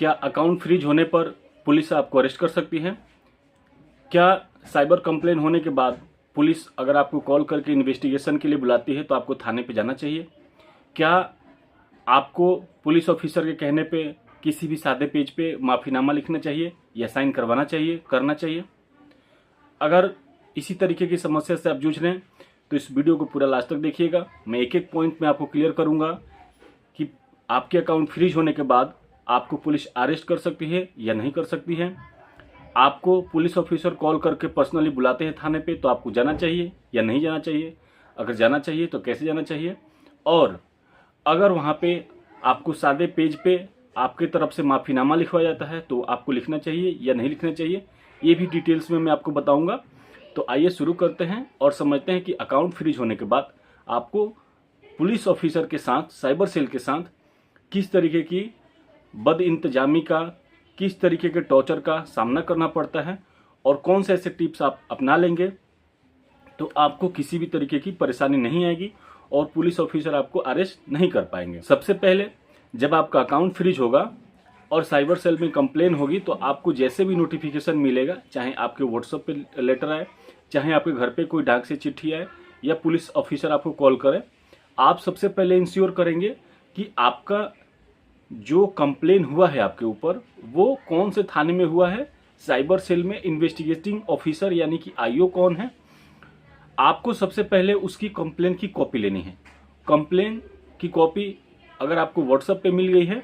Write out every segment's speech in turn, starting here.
क्या account freeze होने पर पुलिस आपको अरेस्ट कर सकती है? क्या साइबर कंप्लेन होने के बाद पुलिस अगर आपको कॉल करके इन्वेस्टिगेशन के लिए बुलाती है तो आपको थाने पे जाना चाहिए? क्या आपको पुलिस ऑफिसर के कहने पे किसी भी सादे पेज पे माफ़ीनामा लिखना चाहिए या साइन करवाना चाहिए, करना चाहिए? अगर इसी तरीके की समस्या से आप जूझ रहे हैं तो इस वीडियो को पूरा लास्ट तक देखिएगा। मैं एक एक पॉइंट में आपको क्लियर करूंगा कि आपके अकाउंट फ्रीज होने के बाद आपको पुलिस अरेस्ट कर सकती है या नहीं कर सकती है। आपको पुलिस ऑफिसर कॉल करके पर्सनली बुलाते हैं थाने पे तो आपको जाना चाहिए या नहीं जाना चाहिए? अगर जाना चाहिए तो कैसे जाना चाहिए? और अगर वहाँ पे आपको सादे पेज पे आपके तरफ से माफ़ीनामा लिखवाया जाता है तो आपको लिखना चाहिए या नहीं लिखना चाहिए, ये भी डिटेल्स में मैं आपको बताऊंगा। तो आइए शुरू करते हैं और समझते हैं कि अकाउंट फ्रीज होने के बाद आपको पुलिस ऑफिसर के साथ, साइबर सेल के साथ किस तरीके की बदइंतजामी का, किस तरीके के टॉर्चर का सामना करना पड़ता है और कौन से ऐसे टिप्स आप अपना लेंगे तो आपको किसी भी तरीके की परेशानी नहीं आएगी और पुलिस ऑफिसर आपको अरेस्ट नहीं कर पाएंगे। सबसे पहले जब आपका अकाउंट फ्रीज होगा और साइबर सेल में कंप्लेन होगी तो आपको जैसे भी नोटिफिकेशन मिलेगा, चाहे आपके व्हाट्सएप पे लेटर आए, चाहे आपके घर पे कोई डाक से चिट्ठी आए या पुलिस ऑफिसर आपको कॉल करे, आप सबसे पहले इंश्योर करेंगे कि आपका जो कंप्लेन हुआ है आपके ऊपर वो कौन से थाने में हुआ है, साइबर सेल में इन्वेस्टिगेटिंग ऑफिसर यानी कि आईओ कौन है। आपको सबसे पहले उसकी कंप्लेन की कॉपी लेनी है। कंप्लेन की कॉपी अगर आपको व्हाट्सएप पे मिल गई है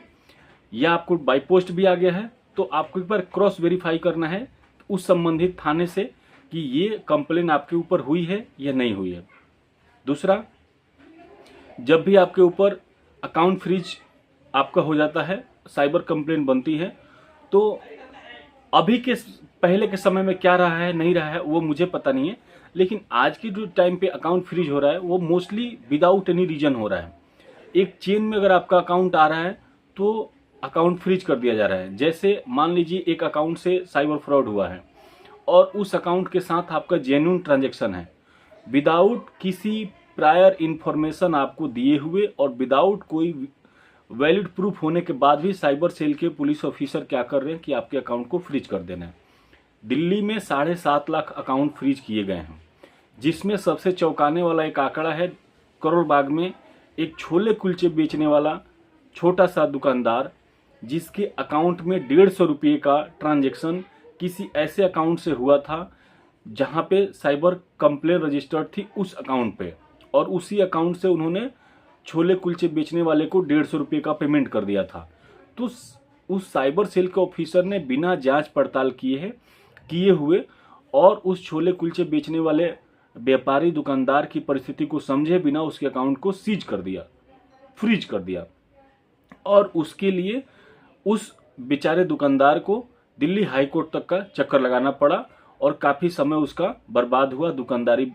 या आपको बाई पोस्ट भी आ गया है तो आपको एक बार क्रॉस वेरीफाई करना है उस संबंधित थाने से कि ये कंप्लेन आपके ऊपर हुई है या नहीं हुई है। दूसरा, जब भी आपके ऊपर अकाउंट फ्रीज आपका हो जाता है, साइबर कंप्लेन बनती है, तो अभी के पहले के समय में क्या रहा है नहीं रहा है वो मुझे पता नहीं है, लेकिन आज के जो टाइम पे अकाउंट फ्रीज हो रहा है वो मोस्टली विदाउट एनी रीजन हो रहा है। एक चेन में अगर आपका अकाउंट आ रहा है तो अकाउंट फ्रीज कर दिया जा रहा है। जैसे मान लीजिए एक अकाउंट से साइबर फ्रॉड हुआ है और उस अकाउंट के साथ आपका जेन्युइन ट्रांजैक्शन है, विदाउट किसी प्रायर इन्फॉर्मेशन आपको दिए हुए और विदाउट कोई वैलिड प्रूफ होने के बाद भी साइबर सेल के पुलिस ऑफिसर क्या कर रहे हैं कि आपके अकाउंट को फ्रीज कर देना है। दिल्ली में 7.5 लाख अकाउंट फ्रीज किए गए हैं, जिसमें सबसे चौंकाने वाला एक आंकड़ा है करोल बाग में एक छोले कुलचे बेचने वाला छोटा सा दुकानदार जिसके अकाउंट में 150 रुपये का ट्रांजैक्शन किसी ऐसे अकाउंट से हुआ था जहां पे साइबर कंप्लेन रजिस्टर्ड थी उस अकाउंट पे, और उसी अकाउंट से उन्होंने छोले कुलचे बेचने वाले को 150 रुपये का पेमेंट कर दिया था। तो उस साइबर सेल के ऑफिसर ने बिना जांच पड़ताल किए हुए और उस छोले कुलचे बेचने वाले व्यापारी दुकानदार की परिस्थिति को समझे बिना उसके अकाउंट को सीज कर दिया, फ्रीज कर दिया, और उसके लिए उस बेचारे दुकानदार को दिल्ली हाई कोर्ट तक का चक्कर लगाना पड़ा और काफ़ी समय उसका बर्बाद हुआ, दुकानदारी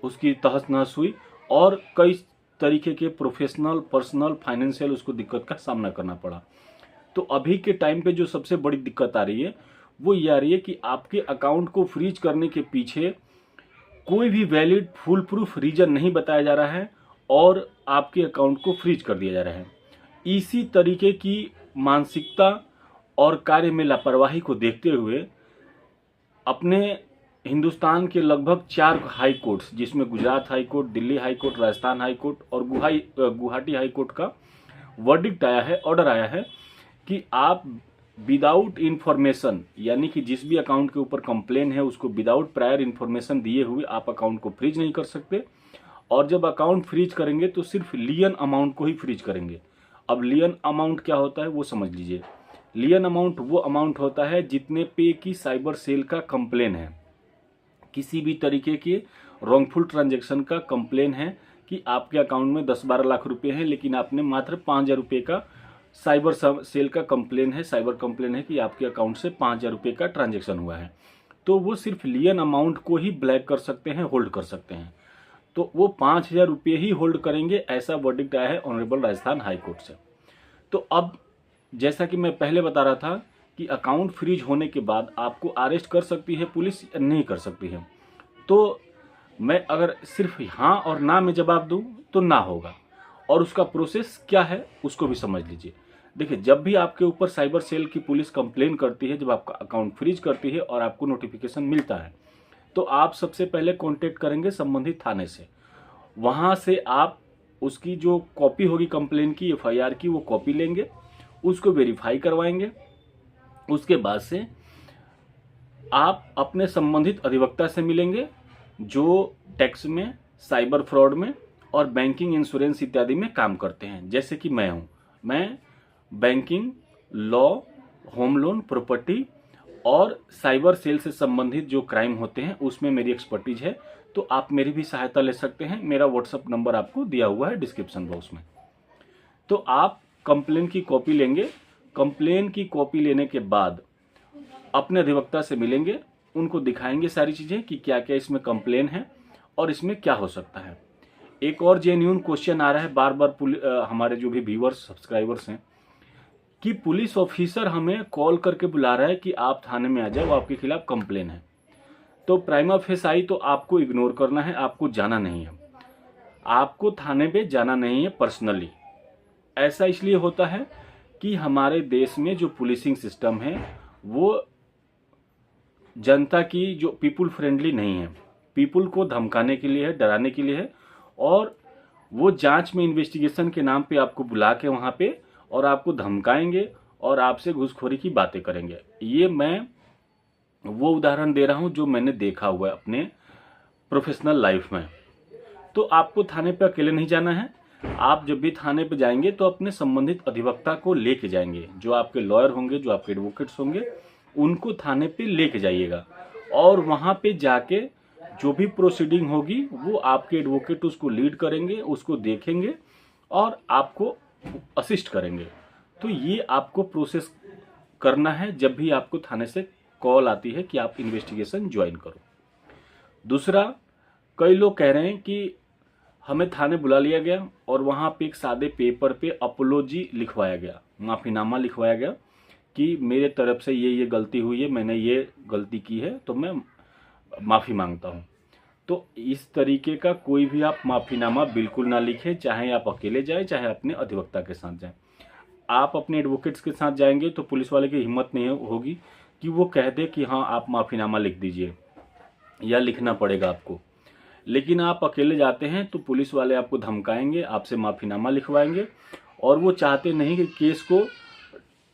उसकी तहस नहस हुई और कई तरीके के प्रोफेशनल, पर्सनल, फाइनेंशियल उसको दिक्कत का सामना करना पड़ा। तो अभी के टाइम पे जो सबसे बड़ी दिक्कत आ रही है वो ये आ रही है कि आपके अकाउंट को फ्रीज करने के पीछे कोई भी वैलिड फुल प्रूफ रीजन नहीं बताया जा रहा है और आपके अकाउंट को फ्रीज कर दिया जा रहा है। इसी तरीके की मानसिकता और कार्य में लापरवाही को देखते हुए अपने हिंदुस्तान के लगभग 4 हाई कोर्ट्स, जिसमें Gujarat high court, Delhi high court, Rajasthan high court और गुवाहाटी हाई कोर्ट का वर्डिक्ट आया है, ऑर्डर आया है कि आप विदाउट इन्फॉर्मेशन यानी कि जिस भी अकाउंट के ऊपर कंप्लेन है उसको विदाउट प्रायर इन्फॉर्मेशन दिए हुए आप अकाउंट को फ्रीज नहीं कर सकते, और जब अकाउंट फ्रीज करेंगे तो सिर्फ लियन अमाउंट को ही फ्रीज करेंगे। अब लियन अमाउंट क्या होता है वो समझ लीजिए। लियन अमाउंट वो अमाउंट होता है जितने पे की साइबर सेल का कंप्लेन है, किसी भी तरीके के रॉन्गफुल ट्रांजैक्शन का कंप्लेन है कि आपके अकाउंट में 10-12 लाख रुपए हैं लेकिन आपने मात्र 5,000 रुपये का साइबर सेल का कंप्लेन है, साइबर कंप्लेन है कि आपके अकाउंट से 5,000 रुपये का ट्रांजैक्शन हुआ है, तो वो सिर्फ लियन अमाउंट को ही ब्लैक कर सकते हैं, होल्ड कर सकते हैं। तो वो 5,000 रुपये ही होल्ड करेंगे, ऐसा वर्डिक्ट आया है ऑनरेबल राजस्थान हाई कोर्ट से। तो अब जैसा कि मैं पहले बता रहा था कि अकाउंट फ्रीज होने के बाद आपको अरेस्ट कर सकती है पुलिस या नहीं कर सकती है, तो मैं अगर सिर्फ हाँ और ना में जवाब दूं तो ना होगा, और उसका प्रोसेस क्या है उसको भी समझ लीजिए। देखिए, जब भी आपके ऊपर साइबर सेल की पुलिस कंप्लेन करती है, जब आपका अकाउंट फ्रीज करती है और आपको नोटिफिकेशन मिलता है, तो आप सबसे पहले कांटेक्ट करेंगे संबंधित थाने से। वहाँ से आप उसकी जो कॉपी होगी कंप्लेन की, एफआईआर की, वो कॉपी लेंगे, उसको वेरीफाई करवाएंगे। उसके बाद से आप अपने संबंधित अधिवक्ता से मिलेंगे जो टैक्स में, साइबर फ्रॉड में और बैंकिंग, इंश्योरेंस इत्यादि में काम करते हैं। जैसे कि मैं हूँ, मैं banking, law, home loan, property और साइबर सेल से संबंधित जो क्राइम होते हैं उसमें मेरी एक्सपर्टीज है। तो आप मेरी भी सहायता ले सकते हैं। मेरा व्हाट्सएप नंबर आपको दिया हुआ है डिस्क्रिप्शन बॉक्स में। तो आप कंप्लेन की कॉपी लेंगे। कंप्लेन की कॉपी लेने के बाद अपने अधिवक्ता से मिलेंगे, उनको दिखाएंगे सारी चीज़ें कि क्या क्या इसमें कंप्लेन है और इसमें क्या हो सकता है। एक और जेन्युइन क्वेश्चन आ रहा है बार बार हमारे जो भी व्यूअर्स, सब्सक्राइबर्स हैं, कि पुलिस ऑफिसर हमें कॉल करके बुला रहा है कि आप थाने में आ जाओ, आपके खिलाफ कंप्लेन है। तो प्राइमा फेसाई तो आपको इग्नोर करना है, आपको जाना नहीं है, आपको थाने पे जाना नहीं है पर्सनली। ऐसा इसलिए होता है कि हमारे देश में जो पुलिसिंग सिस्टम है वो जनता की जो पीपुल फ्रेंडली नहीं है, पीपुल को धमकाने के लिए है, डराने के लिए है। और वो जांच में, इन्वेस्टिगेशन के नाम पे आपको बुला के वहाँ पे और आपको धमकाएंगे और आपसे घूसखोरी की बातें करेंगे। ये मैं वो उदाहरण दे रहा हूँ जो मैंने देखा हुआ है अपने प्रोफेशनल लाइफ में। तो आपको थाने पे अकेले नहीं जाना है। आप जब भी थाने पे जाएंगे तो अपने संबंधित अधिवक्ता को लेके जाएंगे, जो आपके लॉयर होंगे, जो आपके एडवोकेट्स होंगे, उनको थाने पे लेके जाइएगा। और वहाँ पे जाके जो भी प्रोसीडिंग होगी वो आपके एडवोकेट उसको लीड करेंगे, उसको देखेंगे और आपको असिस्ट करेंगे। तो ये आपको प्रोसेस करना है जब भी आपको थाने से कॉल आती है कि आप इन्वेस्टिगेशन ज्वाइन करो। दूसरा, कई लोग कह रहे हैं कि हमें थाने बुला लिया गया और वहाँ पे एक सादे पेपर पे अपोलॉजी लिखवाया गया, माफ़ीनामा लिखवाया गया कि मेरे तरफ से ये गलती हुई है, मैंने ये गलती की है, तो मैं माफ़ी मांगता हूँ। तो इस तरीके का कोई भी आप माफ़ीनामा बिल्कुल ना लिखें, चाहे आप अकेले जाएं, चाहे अपने अधिवक्ता के साथ जाएं। आप अपने एडवोकेट्स के साथ जाएंगे तो पुलिस वाले की हिम्मत नहीं होगी कि वो कह दे कि हाँ आप माफ़ीनामा लिख दीजिए या लिखना पड़ेगा आपको। लेकिन आप अकेले जाते हैं तो पुलिस वाले आपको धमकाएंगे, आपसे माफ़ीनामा लिखवाएंगे और वो चाहते नहीं कि केस को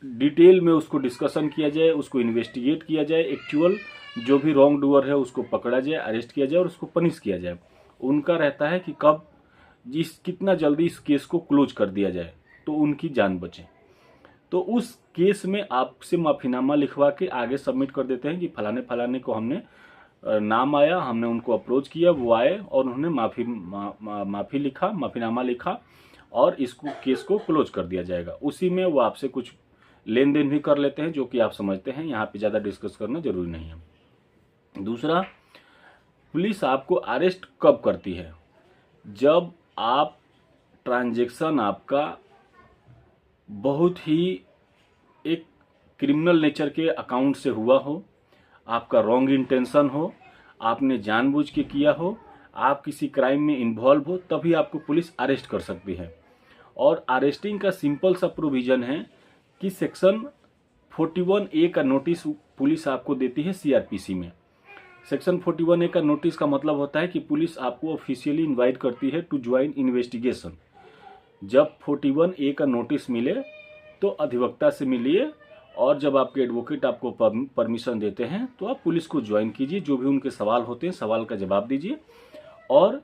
डिटेल में उसको डिस्कशन किया जाए, उसको इन्वेस्टिगेट किया जाए, एक्चुअल जो भी रॉन्ग डूअर है उसको पकड़ा जाए, अरेस्ट किया जाए और उसको पनिश किया जाए। उनका रहता है कि कब कितना जल्दी इस केस को क्लोज कर दिया जाए तो उनकी जान बचे। तो उस केस में आपसे माफ़ीनामा लिखवा के आगे सबमिट कर देते हैं कि फलाने फलाने को हमने नाम आया, हमने उनको अप्रोच किया, वो आए और उन्होंने माफ़ी लिखा, माफ़ीनामा लिखा और इसको केस को क्लोज कर दिया जाएगा। उसी में वो आपसे कुछ लेन देन भी कर लेते हैं जो कि आप समझते हैं, यहाँ पे ज़्यादा डिस्कस करना जरूरी नहीं है। दूसरा, पुलिस आपको अरेस्ट कब करती है? जब आप ट्रांजैक्शन आपका बहुत ही एक क्रिमिनल नेचर के अकाउंट से हुआ हो, आपका रॉन्ग इंटेंशन हो, आपने जानबूझ के किया हो, आप किसी क्राइम में इन्वॉल्व हो, तभी आपको पुलिस अरेस्ट कर सकती है। और अरेस्टिंग का सिंपल सा प्रोविज़न है कि सेक्शन 41A का नोटिस पुलिस आपको देती है सीआरपीसी में। सेक्शन 41A का नोटिस का मतलब होता है कि पुलिस आपको ऑफिशियली इनवाइट करती है टू ज्वाइन इन्वेस्टिगेशन। जब 41A का नोटिस मिले तो अधिवक्ता से मिलिए और जब आपके एडवोकेट आपको परमिशन देते हैं तो आप पुलिस को ज्वाइन कीजिए। जो भी उनके सवाल होते हैं सवाल का जवाब दीजिए और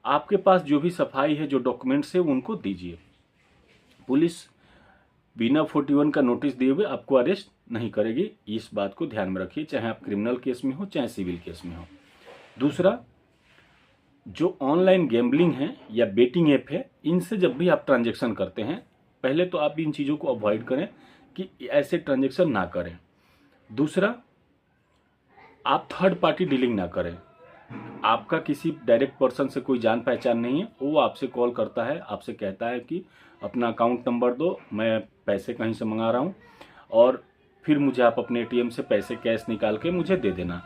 आपके पास जो भी सफाई है, जो डॉक्यूमेंट्स है, उनको दीजिए। पुलिस बिना 41 का नोटिस दिए हुए आपको अरेस्ट नहीं करेगी। इस बात को ध्यान में रखिए, चाहे आप क्रिमिनल केस में हो चाहे सिविल केस में हो। दूसरा, जो ऑनलाइन गैम्बलिंग है या बेटिंग ऐप है, इनसे जब भी आप ट्रांजैक्शन करते हैं, पहले तो आप इन चीज़ों को अवॉइड करें कि ऐसे ट्रांजैक्शन ना करें। दूसरा, आप थर्ड पार्टी डीलिंग ना करें। आपका किसी डायरेक्ट पर्सन से कोई जान पहचान नहीं है, वो आपसे कॉल करता है, आपसे कहता है कि अपना अकाउंट नंबर दो, मैं पैसे कहीं से मंगा रहा हूँ और फिर मुझे आप अपने एटीएम से पैसे कैश निकाल के मुझे दे देना।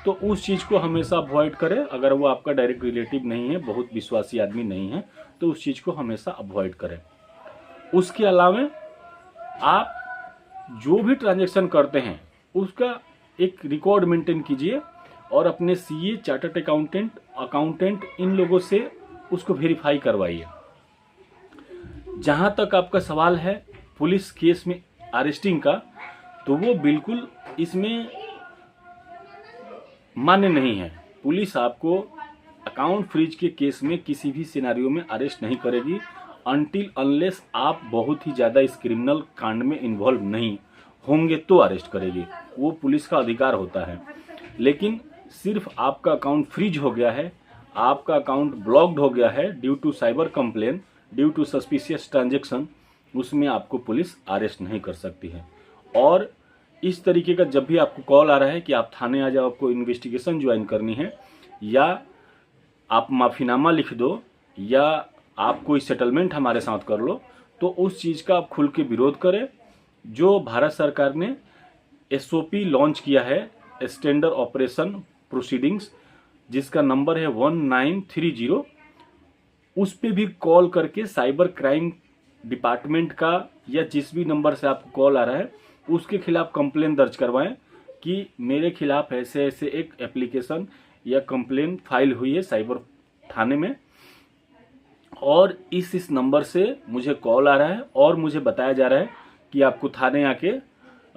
तो उस चीज़ को हमेशा अवॉइड करें। अगर वो आपका डायरेक्ट रिलेटिव नहीं है, बहुत विश्वासी आदमी नहीं है, तो उस चीज़ को हमेशा अवॉइड करें। उसके अलावा आप जो भी ट्रांजैक्शन करते हैं उसका एक रिकॉर्ड मेंटेन कीजिए और अपने सीए, चार्टर्ड अकाउंटेंट इन लोगों से उसको वेरीफाई करवाइए। जहां तक आपका सवाल है पुलिस केस में अरेस्टिंग का, तो वो बिल्कुल इसमें मान्य नहीं है। पुलिस आपको अकाउंट फ्रीज के केस में किसी भी सिनेरियो में अरेस्ट नहीं करेगी अनटिल अनलेस आप बहुत ही ज़्यादा इस क्रिमिनल कांड में इन्वॉल्व नहीं होंगे तो अरेस्ट करेगी, वो पुलिस का अधिकार होता है। लेकिन सिर्फ आपका अकाउंट फ्रीज हो गया है, आपका अकाउंट ब्लॉक्ड हो गया है due to cyber complain, due to suspicious transaction, उसमें आपको पुलिस अरेस्ट नहीं कर सकती है। और इस तरीके का जब भी आपको कॉल आ रहा है कि आप थाने आ जाओ, आपको इन्वेस्टिगेशन ज्वाइन करनी है, या आप माफीनामा लिख दो, या आप कोई सेटलमेंट हमारे साथ कर लो, तो उस चीज़ का आप खुल के विरोध करें। जो भारत सरकार ने एसओपी लॉन्च किया है, स्टैंडर्ड ऑपरेशन प्रोसीडिंग्स, जिसका नंबर है 1930, उस पे भी कॉल करके साइबर क्राइम डिपार्टमेंट का या जिस भी नंबर से आपको कॉल आ रहा है उसके खिलाफ कंप्लेन दर्ज करवाएं कि मेरे खिलाफ ऐसे ऐसे एक एप्लीकेशन या कंप्लेन फाइल हुई है साइबर थाने में और इस नंबर से मुझे कॉल आ रहा है और मुझे बताया जा रहा है कि आपको थाने आके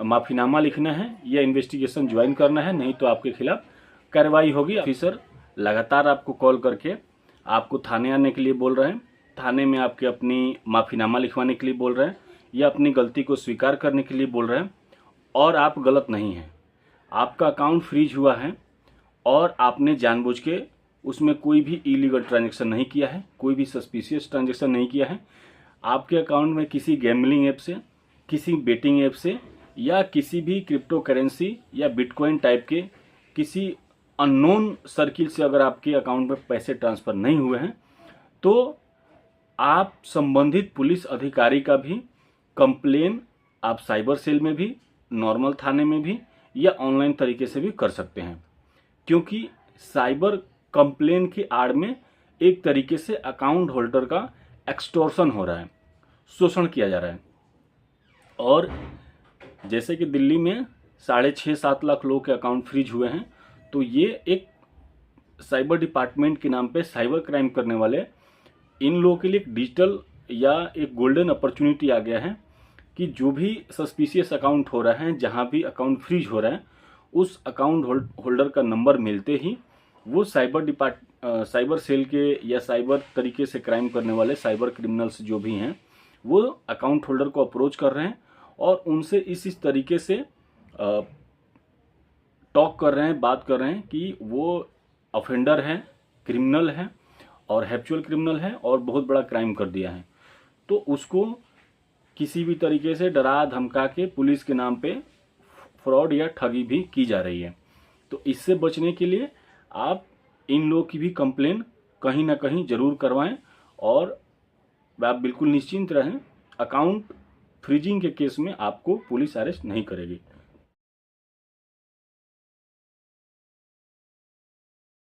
माफीनामा लिखना है या इन्वेस्टिगेशन ज्वाइन करना है, नहीं तो आपके खिलाफ कार्रवाई होगी। ऑफिसर लगातार आपको कॉल करके आपको थाने आने के लिए बोल रहे हैं, थाने में आपके अपनी माफीनामा लिखवाने के लिए बोल रहे हैं या अपनी गलती को स्वीकार करने के लिए बोल रहे हैं, और आप गलत नहीं हैं। आपका अकाउंट फ्रीज हुआ है और आपने जानबूझ के उसमें कोई भी इलीगल ट्रांजैक्शन नहीं किया है, कोई भी सस्पिशियस ट्रांजैक्शन नहीं किया है। आपके अकाउंट में किसी गैम्बलिंग ऐप से, किसी बेटिंग ऐप से या किसी भी क्रिप्टो करेंसी या बिटकॉइन टाइप के किसी अननोन सर्किल से अगर आपके अकाउंट में पैसे ट्रांसफ़र नहीं हुए हैं, तो आप संबंधित पुलिस अधिकारी का भी कंप्लेन आप साइबर सेल में भी, नॉर्मल थाने में भी या ऑनलाइन तरीके से भी कर सकते हैं। क्योंकि साइबर कंप्लेन की आड़ में एक तरीके से अकाउंट होल्डर का एक्सटॉर्शन हो रहा है, शोषण किया जा रहा है। और जैसे कि दिल्ली में 6.5-7 लाख लोगों के अकाउंट फ्रीज हुए हैं, तो ये एक साइबर डिपार्टमेंट के नाम पे साइबर क्राइम करने वाले इन लोगों के लिए एक डिजिटल या एक गोल्डन अपॉर्चुनिटी आ गया है कि जो भी सस्पिशियस अकाउंट हो रहा है, जहां भी अकाउंट फ्रीज हो रहा है, उस अकाउंट होल्डर का नंबर मिलते ही वो साइबर सेल के या साइबर तरीके से क्राइम करने वाले साइबर क्रिमिनल्स जो भी हैं, वो अकाउंट होल्डर को अप्रोच कर रहे हैं और उनसे इस तरीके से टॉक कर रहे हैं, बात कर रहे हैं कि वो ऑफेंडर है, क्रिमिनल है और हैप्चुअल क्रिमिनल है और बहुत बड़ा क्राइम कर दिया है। तो उसको किसी भी तरीके से डरा धमका के पुलिस के नाम पे फ्रॉड या ठगी भी की जा रही है। तो इससे बचने के लिए आप इन लोगों की भी कंप्लेन कहीं ना कहीं जरूर करवाएं और आप बिल्कुल निश्चिंत रहें, अकाउंट फ्रीजिंग के केस में आपको पुलिस अरेस्ट नहीं करेगी।